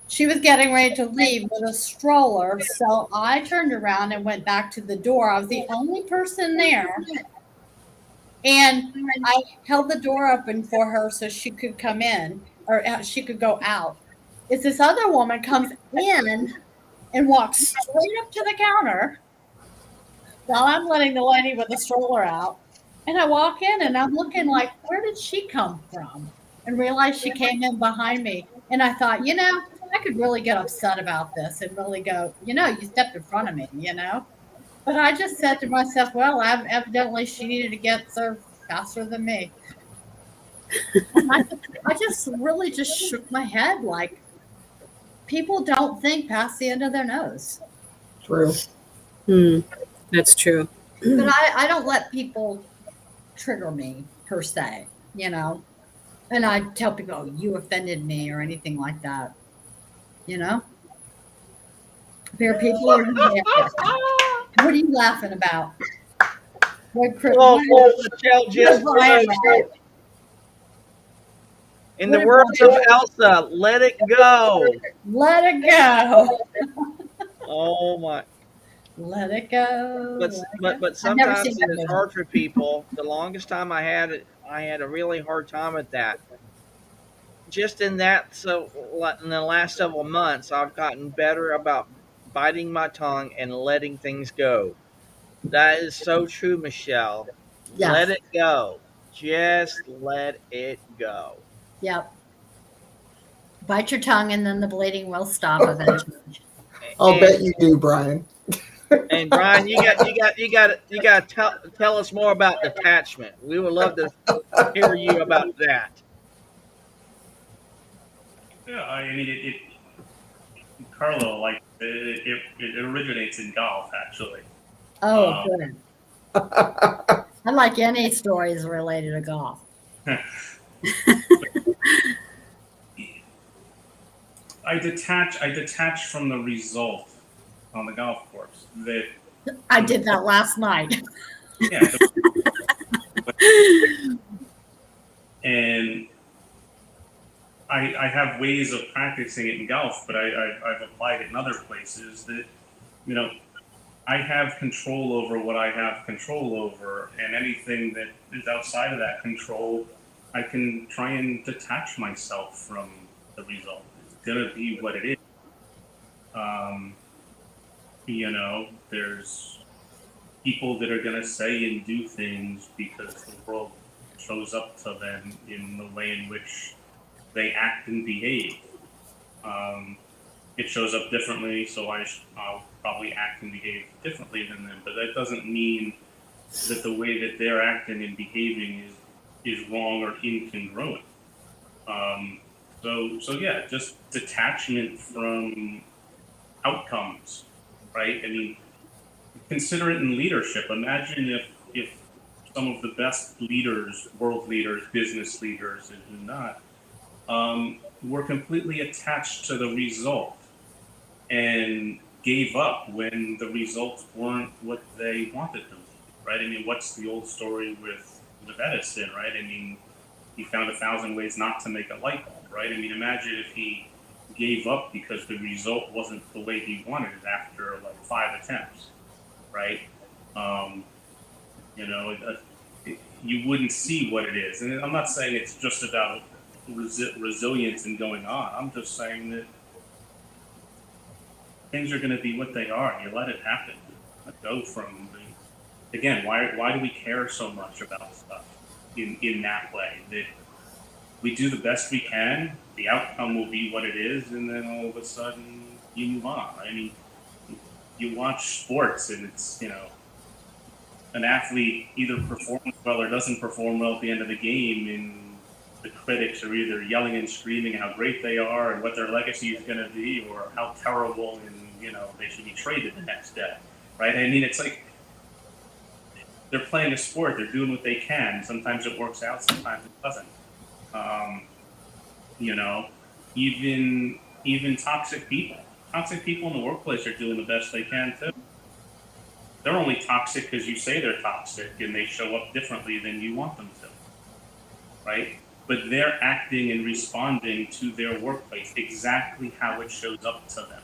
Speaker 4: she was getting ready to leave with a stroller, so I turned around and went back to the door. I was the only person there. And I held the door open for her so she could come in, or she could go out. As this other woman comes in and walks straight up to the counter, while I'm letting the lady with the stroller out, and I walk in and I'm looking like, where did she come from? And realized she came in behind me. And I thought, you know, I could really get upset about this and really go, you know, you stepped in front of me, you know. But I just said to myself, well, evidently she needed to get served faster than me. I just really just shook my head like, people don't think past the end of their nose.
Speaker 2: True.
Speaker 1: That's true.
Speaker 4: But I don't let people trigger me per se, you know. And I tell people, oh, you offended me or anything like that, you know. There are people who are there. What are you laughing about?
Speaker 3: In the words of Elsa, let it go.
Speaker 4: Let it go.
Speaker 3: Oh my.
Speaker 4: Let it go.
Speaker 3: But
Speaker 4: I've never
Speaker 3: sometimes
Speaker 4: seen that
Speaker 3: it's
Speaker 4: movie.
Speaker 3: hard for people. The longest time I had a really hard time with that. Just in that, so in the last several months, I've gotten better about biting my tongue and letting things go. That is so true, Michelle. Let
Speaker 4: Yes.
Speaker 3: it go. Just let it go.
Speaker 4: Yep. Bite your tongue, and then the bleeding will stop eventually.
Speaker 2: I'll
Speaker 3: And
Speaker 2: bet you do, Brian.
Speaker 3: and Brian, you got to tell us more about detachment. We would love to hear you about that.
Speaker 5: Yeah, I mean, Carlo, like it originates in golf, actually.
Speaker 4: Oh, good. I like any stories related to golf.
Speaker 5: I detach from the result on the golf course.
Speaker 4: I did that last night.
Speaker 5: Yeah, and I have ways of practicing it in golf, but I've applied it in other places that, you know, I have control over what I have control over, and anything that is outside of that control, I can try and detach myself from the result. It's gonna be what it is. You know, there's people that are gonna say and do things because the world shows up to them in the way in which they act and behave. Um, it shows up differently, so I'll probably act and behave differently than them. But that doesn't mean that the way that they're acting and behaving is wrong or incongruent. So yeah, just detachment from outcomes, right? I mean, consider it in leadership. Imagine if some of the best leaders, world leaders, business leaders, and who not, were completely attached to the result and gave up when the results weren't what they wanted them to be, right? I mean, what's the old story with Edison, right? I mean, he found 1,000 ways not to make a light bulb, right? I mean, imagine if he gave up because the result wasn't the way he wanted it after like 5 attempts, right? You know, you wouldn't see what it is. And I'm not saying it's just about resilience and going on. I'm just saying that things are going to be what they are. You let it happen. Let go from the. Again, why do we care so much about stuff in that way? That we do the best we can. The outcome will be what it is, and then all of a sudden you move on. I mean, you watch sports, and it's, you know, an athlete either performs well or doesn't perform well at the end of the game, and the critics are either yelling and screaming how great they are and what their legacy is going to be, or how terrible and, you know, they should be traded the next day, right? I mean, it's like they're playing a sport, they're doing what they can. Sometimes it works out, sometimes it doesn't. You know, even toxic people in the workplace are doing the best they can too. They're only toxic because you say they're toxic and they show up differently than you want them to, right? But they're acting and responding to their workplace exactly how it shows up to them.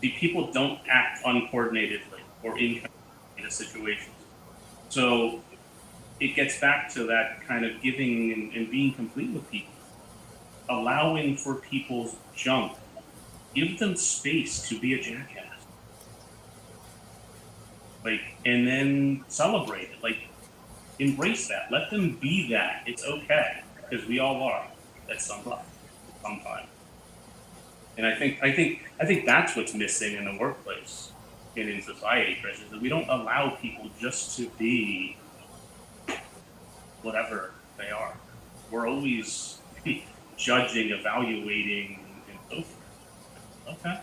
Speaker 5: See, people don't act uncoordinatedly or in situations. So it gets back to that kind of giving and being complete with people, allowing for people's junk. Give them space to be a jackass. Like, and then celebrate it. Like, embrace that. Let them be that. It's okay, because we all are at some time. And I think that's what's missing in the workplace and in society, Chris, is that we don't allow people just to be whatever they are. We're always judging, evaluating, and so forth. Okay.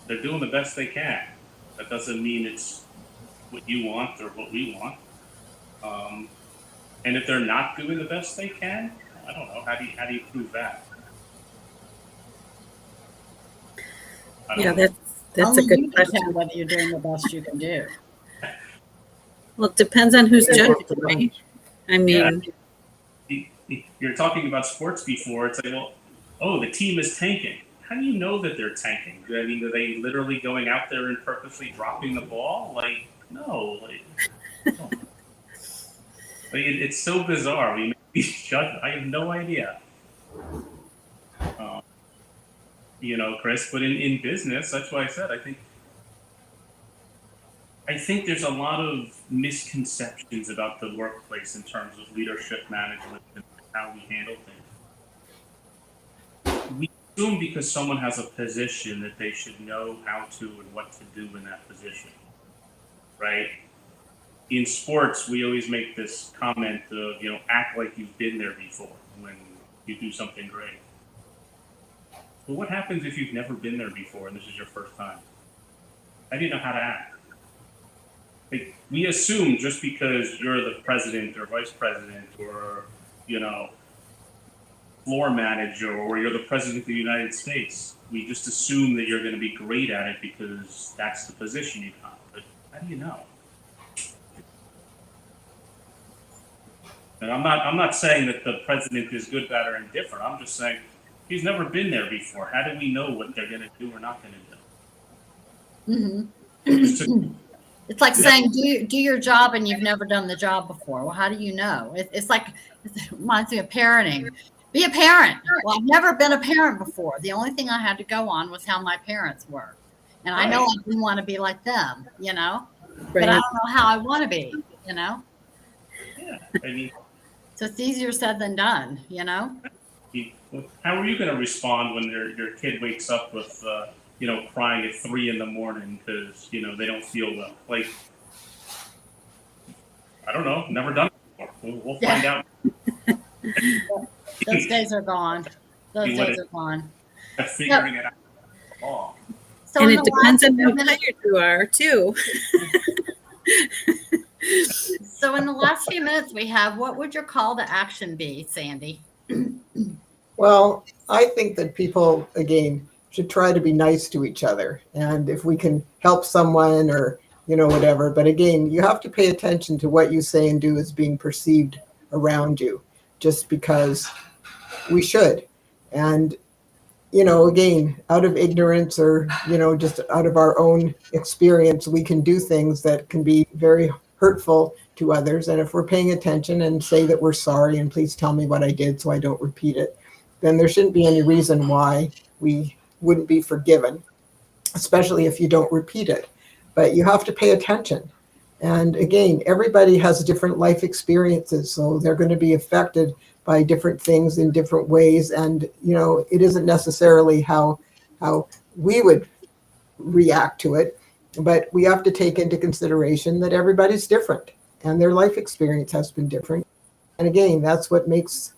Speaker 5: They're doing the best they can. That doesn't mean it's what you want or what we want. And if they're not doing the best they can, I don't know. How do you prove that?
Speaker 1: Yeah, that's
Speaker 4: Only
Speaker 1: a good
Speaker 4: you can
Speaker 1: question.
Speaker 4: tell whether you're doing the best you can do.
Speaker 1: Well, it depends on who's judging, right? I mean,
Speaker 5: you're talking about sports before. It's like, well, oh, the team is tanking. How do you know that they're tanking? I mean, are they literally going out there and purposely dropping the ball? Like, no. No. It's so bizarre. We make these judgments. I have no idea. Chris, but in business, that's why I said I think there's a lot of misconceptions about the workplace in terms of leadership management and how we handle things. We assume because someone has a position that they should know how to and what to do in that position, right? In sports, we always make this comment of, act like you've been there before when you do something great. But what happens if you've never been there before and this is your first time? How do you know how to act? Like, we assume just because you're the president or vice president or, floor manager or you're the president of the United States, we just assume that you're going to be great at it because that's the position you got. But how do you know? And I'm not saying that the president is good, bad, or indifferent. I'm just saying he's never been there before. How do we know what they're going to do or not going to do?
Speaker 4: It's like saying do your job and you've never done the job before. Well, how do you know? It reminds me of parenting. Be a parent. Well, I've never been a parent before. The only thing I had to go on was how my parents were, and I know I didn't want to be like them, but I don't know how I want to be,
Speaker 5: Yeah, I mean,
Speaker 4: so it's easier said than done,
Speaker 5: How are you going to respond when your kid wakes up with, crying at 3 a.m. because, they don't feel well? Like, I don't know. Never done it before. We'll find out.
Speaker 4: Those days are gone. Figuring
Speaker 5: it out.
Speaker 4: So
Speaker 1: and it depends on how tired you are, too.
Speaker 4: So in the last few minutes we have, what would your call to action be, Sandy?
Speaker 2: Well, I think that people, again, should try to be nice to each other. And if we can help someone or, whatever. But again, you have to pay attention to what you say and do is being perceived around you, just because we should. And, again, out of ignorance or, just out of our own experience, we can do things that can be very hurtful to others. And if we're paying attention and say that we're sorry and please tell me what I did so I don't repeat it, then there shouldn't be any reason why we wouldn't be forgiven, especially if you don't repeat it. But you have to pay attention. And again, everybody has different life experiences, so they're going to be affected by different things in different ways. And, it isn't necessarily how we would react to it, but we have to take into consideration that everybody's different and their life experience has been different. And again, that's what makes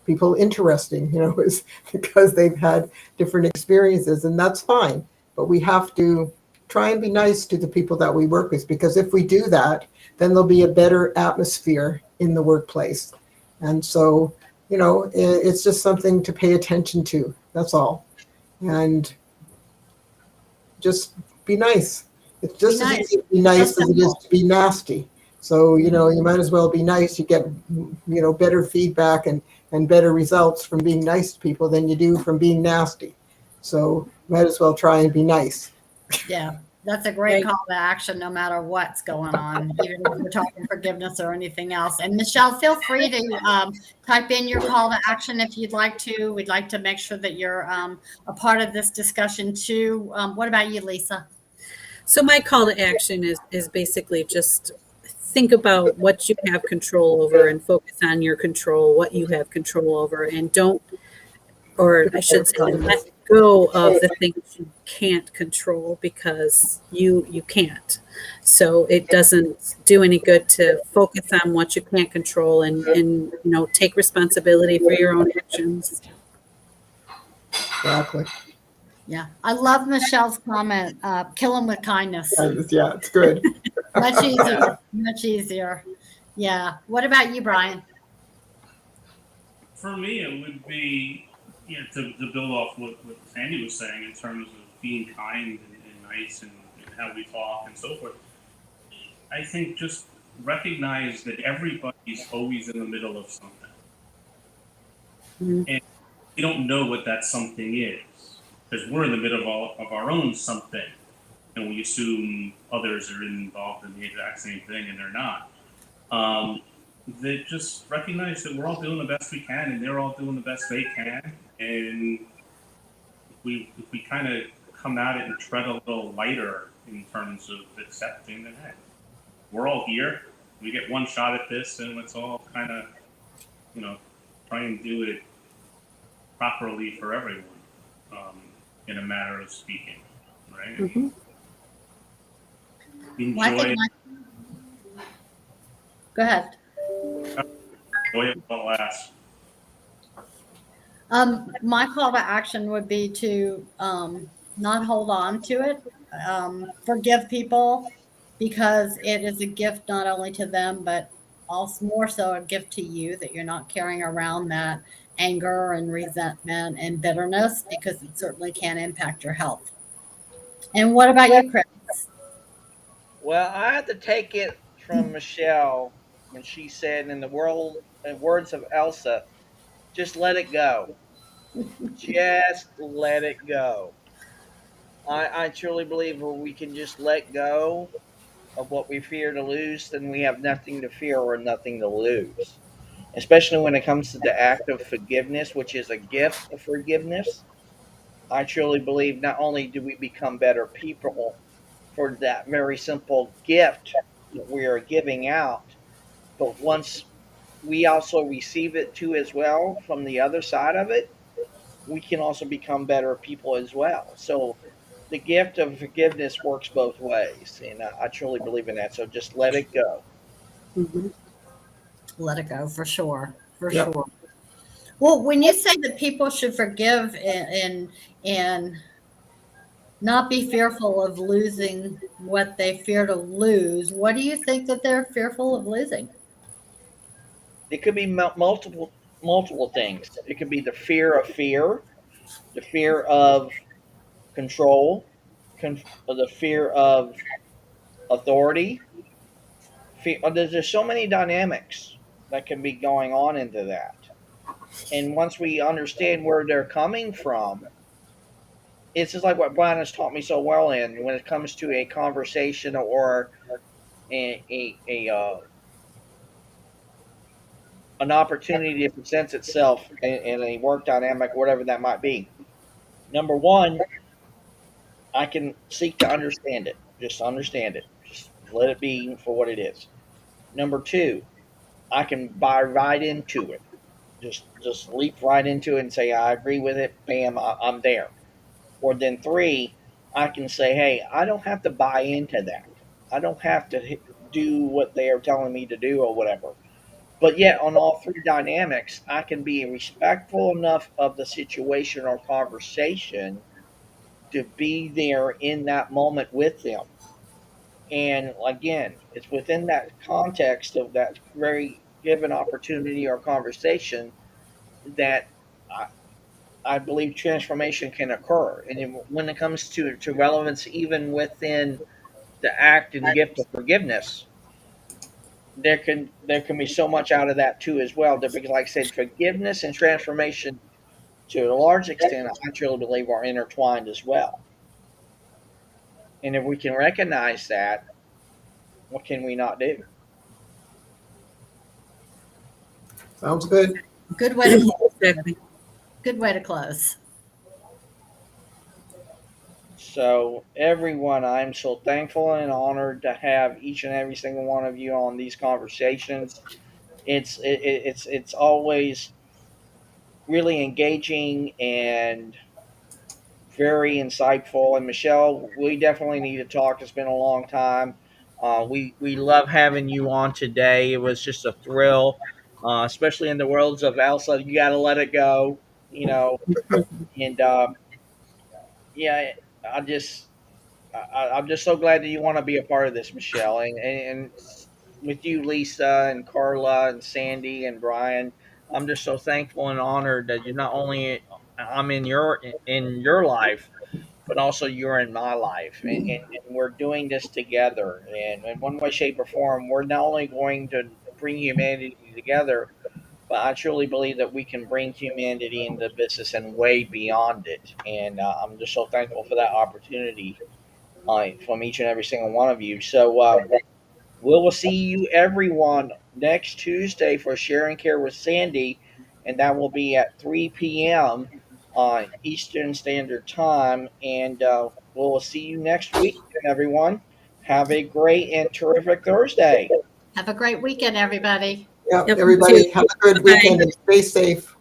Speaker 2: people interesting, is because they've had different experiences, and that's fine. But we have to try and be nice to the people that we work with, because if we do that, then there'll be a better atmosphere in the workplace. And so, it's just something to pay attention to. That's all. And just be nice. It's just as easy to be nice as it is to be nasty. So, you might as well be nice. You get, better feedback and better results from being nice to people than you do from being nasty. So might as well try and be nice.
Speaker 4: Yeah, that's a great call to action no matter what's going on, even if we're talking forgiveness or anything else. And Michelle, feel free to type in your call to action if you'd like to. We'd like to make sure that you're a part of this discussion too. What about you, Lisa?
Speaker 1: So my call to action is basically just think about what you have control over and focus on your control, what you have control over, and I should say, let go of the things you can't control, because you can't. So it doesn't do any good to focus on what you can't control and take responsibility for your own actions.
Speaker 2: Exactly.
Speaker 4: Yeah, I love Michelle's comment. Kill them with kindness.
Speaker 2: Yeah, it's good.
Speaker 4: Much easier. Much easier. Yeah. What about you, Brian?
Speaker 5: For me, it would be, to build off what Sandy was saying in terms of being kind and nice and how we talk and so forth. I think just recognize that everybody's always in the middle of something.
Speaker 1: Mhm.
Speaker 5: and we don't know what that something is because we're in the middle of our own something, and we assume others are involved in the exact same thing, and they're not. Um, they just recognize that we're all doing the best we can, and they're all doing the best they can, and if we kind of come at it and tread a little lighter in terms of accepting that, hey, we're all here. We get one shot at this, and let's all kind of, you know, try and do it properly for everyone, um, in a matter of speaking, right? I mean,
Speaker 1: Mhm.
Speaker 4: Well, I
Speaker 5: enjoy
Speaker 4: think
Speaker 5: it,
Speaker 4: go ahead.
Speaker 5: enjoy it while it lasts.
Speaker 4: My call to action would be to not hold on to it. Forgive people because it is a gift not only to them, but also more so a gift to you that you're not carrying around that anger and resentment and bitterness because it certainly can impact your health. And what about you, Chris?
Speaker 3: Well, I had to take it from Michelle when she said, in words of Elsa, just let it go. Just let it go. I truly believe when we can just let go of what we fear to lose, then we have nothing to fear or nothing to lose. Especially when it comes to the act of forgiveness, which is a gift of forgiveness. I truly believe not only do we become better people for that very simple gift that we are giving out, but once we also receive it too as well from the other side of it, we can also become better people as well. So the gift of forgiveness works both ways, and I truly believe in that. So just let it go.
Speaker 1: Mhm.
Speaker 4: Let it go for sure. For
Speaker 2: Yep.
Speaker 4: sure. Well, when you say that people should forgive and not be fearful of losing what they fear to lose, what do you think that they're fearful of losing?
Speaker 3: It could be multiple things. It could be the fear of control, the fear of authority. There's just so many dynamics that can be going on into that. And once we understand where they're coming from, it's just like what Brian has taught me so well in when it comes to a conversation or a an opportunity that presents itself in a work dynamic, whatever that might be. Number one, I can seek to understand it. Just understand it. Just let it be for what it is. Number two, I can buy right into it. Just leap right into it and say I agree with it. Bam, I'm there. Or then three, I can say, hey, I don't have to buy into that. I don't have to do what they are telling me to do or whatever. But yet, on all three dynamics, I can be respectful enough of the situation or conversation to be there in that moment with them. And again, it's within that context of that very given opportunity or conversation that I, I believe transformation can occur. And when it comes to relevance, even within the act and gift of forgiveness, there can be so much out of that too as well. Because, like I said, forgiveness and transformation, to a large extent, I truly believe are intertwined as well. And if we can recognize that, what can we not do?
Speaker 2: Sounds good.
Speaker 4: Good way to close.
Speaker 1: Exactly.
Speaker 4: Good way to close.
Speaker 3: So, everyone, I'm so thankful and honored to have each and every single one of you on these conversations. It's always really engaging and very insightful. And Michelle, we definitely need to talk. It's been a long time. We love having you on today. It was just a thrill, especially in the worlds of Elsa. You got to let it go, you know. And yeah, I just I'm just so glad that you want to be a part of this, Michelle, and with you, Lisa and Carla and Sandy and Brian. I'm just so thankful and honored that you're not only I'm in your life, but also you're in my life, and we're doing this together. And in one way, shape, or form, we're not only going to bring humanity together, but I truly believe that we can bring humanity into business and way beyond it. And I'm just so thankful for that opportunity from each and every single one of you. So we will see you everyone next Tuesday for Share and Care with Sandy, and that will be at 3 p.m. on Eastern Standard Time. And we'll see you next week, everyone. Have a great and terrific Thursday.
Speaker 4: Have a great weekend, everybody.
Speaker 2: Yep,
Speaker 1: Yep, you
Speaker 2: everybody
Speaker 1: too.
Speaker 2: have a good
Speaker 1: Bye.
Speaker 2: weekend and stay safe.